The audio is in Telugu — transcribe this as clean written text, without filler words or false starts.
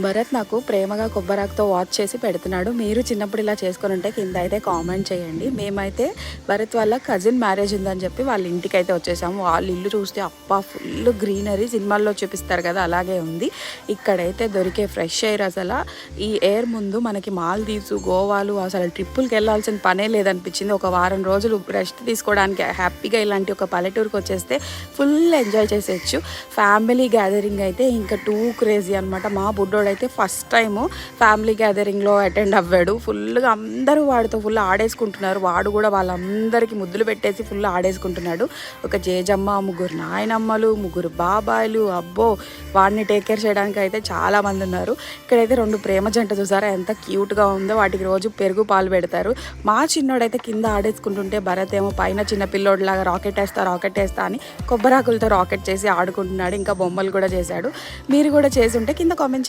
భరత్ నాకు ప్రేమగా కొబ్బరాకుతో వాచ్ చేసి పెడుతున్నాడు. మీరు చిన్నప్పుడు ఇలా చేసుకొని ఉంటే కింద అయితే కామెంట్ చేయండి. మేమైతే భరత్ వాళ్ళ కజిన్ మ్యారేజ్ ఉందని చెప్పి వాళ్ళ ఇంటికి అయితే వచ్చేసాము. వాళ్ళ ఇల్లు చూస్తే అప్పా ఫుల్ గ్రీనరీ, సినిమాల్లో చూపిస్తారు కదా అలాగే ఉంది. ఇక్కడైతే దొరికే ఫ్రెష్ ఎయిర్, అసలు ఈ ఎయిర్ ముందు మనకి మాల్దీవ్స్, గోవాలు అసలు ట్రిప్పులకి వెళ్ళాల్సిన పనే లేదనిపించింది. ఒక వారం రోజులు రెస్ట్ తీసుకోవడానికి హ్యాపీగా ఇలాంటి ఒక పల్లెటూరుకి వచ్చేస్తే ఫుల్ ఎంజాయ్ చేసేయచ్చు. ఫ్యామిలీ గ్యాదరింగ్ అయితే ఇంకా టూ క్రేజీ అనమాట. మా బుడ్డోడైతే ఫస్ట్ టైము ఫ్యామిలీ గ్యాదరింగ్లో అటెండ్ అవ్వాడు. ఫుల్గా అందరూ వాడితో ఫుల్ ఆడేసుకుంటున్నారు. వాడు కూడా వాళ్ళందరికీ ముద్దులు పెట్టేసి ఫుల్ ఆడేసుకుంటున్నాడు. ఒక జేజమ్మ, ముగ్గురు నాయనమ్మలు, ముగ్గురు బాబాయిలు, అబ్బో వాడిని టేక్ కేర్ చేయడానికి అయితే చాలామంది ఉన్నారు. ఇక్కడైతే 2 ప్రేమ జంట చూసారా ఎంత క్యూట్గా ఉందో. వాటికి రోజు పెరుగు పాలు పెడతారు. మా చిన్నోడైతే కింద ఆడేసుకుంటుంటే భరత్ ఏమో పైన చిన్న పిల్లోడిలాగా రాకెట్ వేస్తా అని కొబ్బరాకులతో రాకెట్ చేసి ఆడుకుంటున్నాడు. ఇంకా బొమ్మలు కూడా చేశాడు. మీరు కూడా చేసి ఉంటే కింద కామెంట్